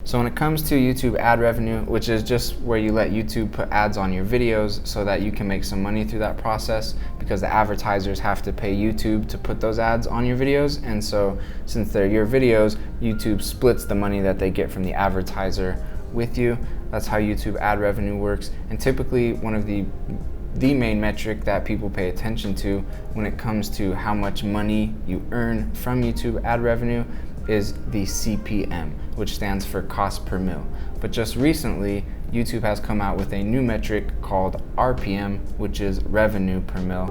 So when it comes to YouTube ad revenue, which is just where you let YouTube put ads on your videos so that you can make some money through that process, because the advertisers have to pay YouTube to put those ads on your videos. And so since they're your videos, YouTube splits the money that they get from the advertiser with you. That's how YouTube ad revenue works. And typically one of the main metric that people pay attention to when it comes to how much money you earn from YouTube ad revenue is the CPM, which stands for cost per mil. But just recently, YouTube has come out with a new metric called RPM, which is revenue per mil.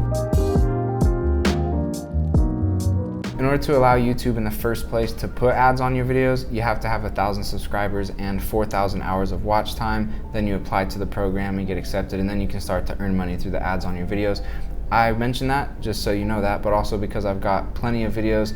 In order to allow YouTube in the first place to put ads on your videos, you have to have 1,000 subscribers and 4,000 hours of watch time. Then you apply to the program and get accepted, and then you can start to earn money through the ads on your videos. I mentioned that just so you know that, but also because I've got plenty of videos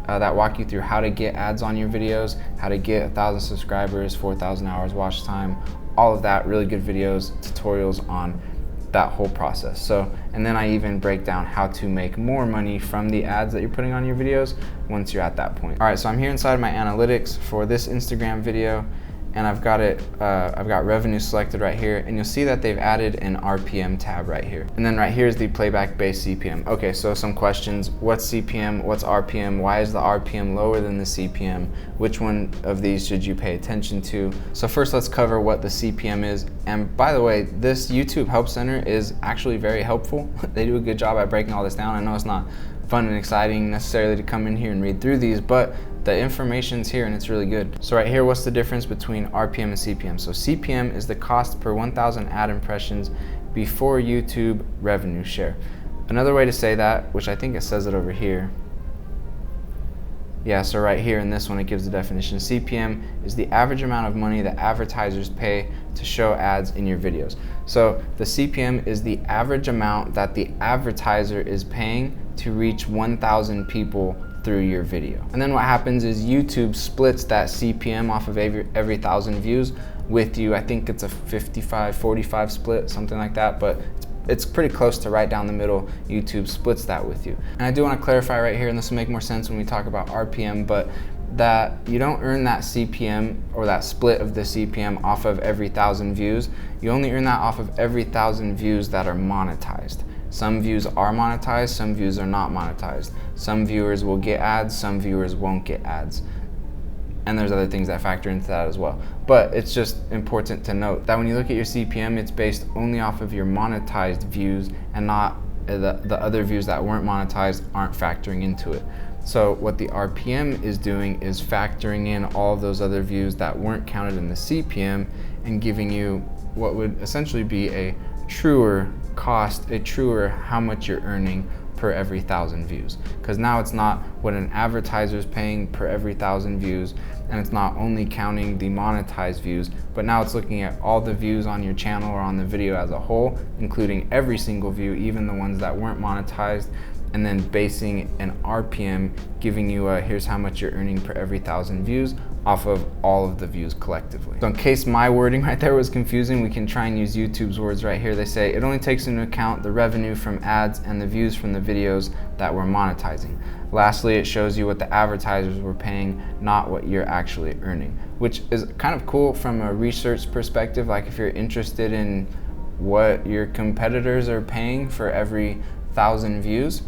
that walk you through how to get ads on your videos, how to get 1,000 subscribers, 4,000 hours watch time, all of that, really good videos, tutorials on that whole process. So, and then I even break down how to make more money from the ads that you're putting on your videos once you're at that point. All right, so I'm here inside my analytics for this Instagram video, and I've got revenue selected right here, and you'll see that they've added an RPM tab right here. And then right here is the playback based CPM. Okay, so some questions: what's CPM, what's RPM, why is the RPM lower than the CPM, which one of these should you pay attention to? So first let's cover what the CPM is. And by the way, this YouTube Help Center is actually very helpful. They do a good job at breaking all this down. I know it's not fun and exciting necessarily to come in here and read through these, but the information's here and it's really good. So right here, what's the difference between RPM and CPM? So CPM is the cost per 1,000 ad impressions before YouTube revenue share. Another way to say that, which I think it says it over here. Yeah, so right here in this one, it gives the definition. CPM is the average amount of money that advertisers pay to show ads in your videos. So the CPM is the average amount that the advertiser is paying to reach 1,000 people through your video. And then what happens is YouTube splits that CPM off of every 1,000 views with you. I think it's a 55-45 split, something like that, but it's pretty close to right down the middle. YouTube splits that with you. And I do want to clarify right here, and this will make more sense when we talk about RPM, but that you don't earn that CPM or that split of the CPM off of every 1,000 views. You only earn that off of every 1,000 views that are monetized. Some views are monetized, some views are not monetized. Some viewers will get ads, some viewers won't get ads. And there's other things that factor into that as well. But it's just important to note that when you look at your CPM, it's based only off of your monetized views, and not the other views that weren't monetized aren't factoring into it. So what the RPM is doing is factoring in all of those other views that weren't counted in the CPM and giving you what would essentially be a truer cost, a truer how much you're earning per every 1,000 views. Because now it's not what an advertiser is paying per every 1,000 views, and it's not only counting the monetized views, but now it's looking at all the views on your channel or on the video as a whole, including every single view, even the ones that weren't monetized, and then basing an RPM, giving you a here's how much you're earning per every 1,000 views off of all of the views collectively. So in case my wording right there was confusing, we can try and use YouTube's words right here. They say it only takes into account the revenue from ads and the views from the videos that we're monetizing. Lastly, it shows you what the advertisers were paying, not what you're actually earning, which is kind of cool from a research perspective. Like if you're interested in what your competitors are paying for every 1,000 views,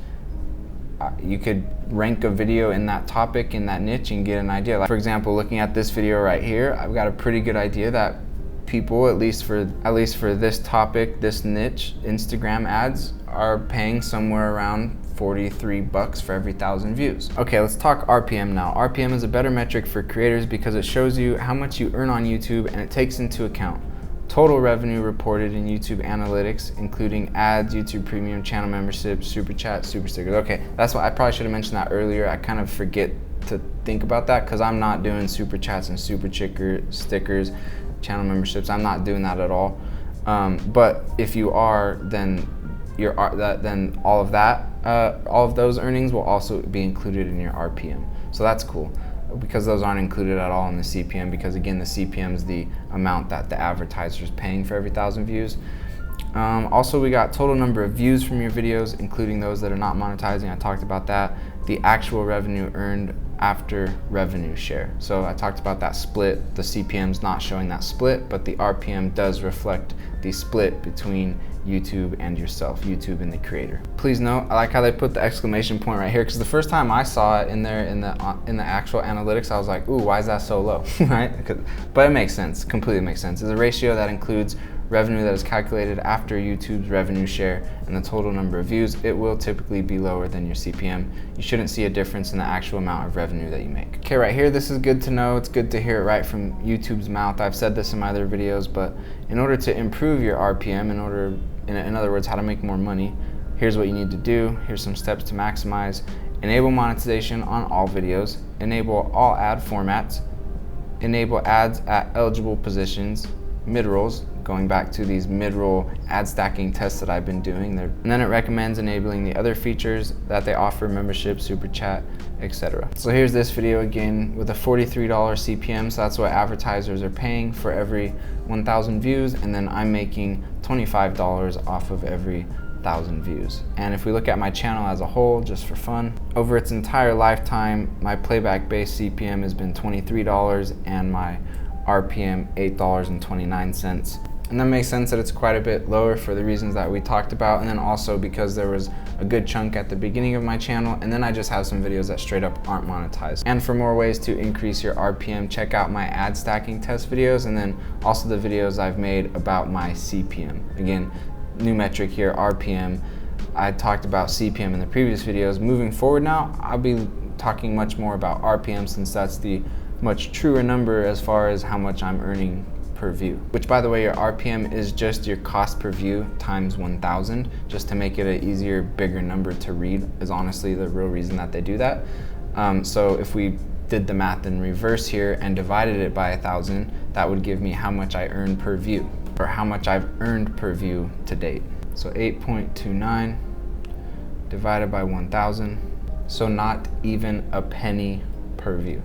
you could rank a video in that topic, in that niche, and get an idea. Like for example, looking at this video right here, I've got a pretty good idea that people, at least for this topic, this niche, Instagram ads are paying somewhere around $43 for every 1,000 views. Okay, let's talk RPM now. RPM is a better metric for creators because it shows you how much you earn on YouTube, and it takes into account total revenue reported in YouTube analytics, including ads, YouTube Premium, channel memberships, super chats, super stickers. Okay, that's why I probably should have mentioned that earlier. I kind of forget to think about that because I'm not doing super chats and super stickers, channel memberships. I'm not doing that at all. But if you are, then all of those earnings will also be included in your RPM. So that's cool, because those aren't included at all in the CPM, because again, the CPM is the amount that the advertiser is paying for every 1,000 views. Also, we got total number of views from your videos, including those that are not monetizing. I talked about that. The actual revenue earned after revenue share. So I talked about that split. The CPM's not showing that split, but the RPM does reflect the split between YouTube and yourself, YouTube and the creator. Please note, I like how they put the exclamation point right here, because the first time I saw it in there in the actual analytics, I was like, ooh, why is that so low, right? But it makes sense, completely makes sense. It's a ratio that includes revenue that is calculated after YouTube's revenue share and the total number of views. It will typically be lower than your CPM. You shouldn't see a difference in the actual amount of revenue that you make. Okay, right here, this is good to know. It's good to hear it right from YouTube's mouth. I've said this in my other videos, but in order to improve your RPM, in other words, how to make more money, here's what you need to do. Here's some steps to maximize. Enable monetization on all videos. Enable all ad formats. Enable ads at eligible positions. Mid-rolls, going back to these mid-roll ad stacking tests that I've been doing there. And then it recommends enabling the other features that they offer, membership, super chat, etc. So here's this video again with a $43 CPM, so that's what advertisers are paying for every 1,000 views, and then I'm making $25 off of every 1,000 views. And if we look at my channel as a whole, just for fun, over its entire lifetime, my playback-based CPM has been $23 and my RPM $8.29. And that makes sense that it's quite a bit lower for the reasons that we talked about, and then also because there was a good chunk at the beginning of my channel, and then I just have some videos that straight up aren't monetized. And for more ways to increase your RPM, check out my ad stacking test videos, and then also the videos I've made about my CPM. Again, new metric here, RPM. I talked about CPM in the previous videos. Moving forward now, I'll be talking much more about RPM, since that's the much truer number as far as how much I'm earning per view. Which, by the way, your RPM is just your cost per view times 1,000, just to make it an easier, bigger number to read, is honestly the real reason that they do that. So if we did the math in reverse here and divided it by 1,000, that would give me how much I earn per view, or how much I've earned per view to date. So 8.29 divided by 1,000, so not even a penny per view.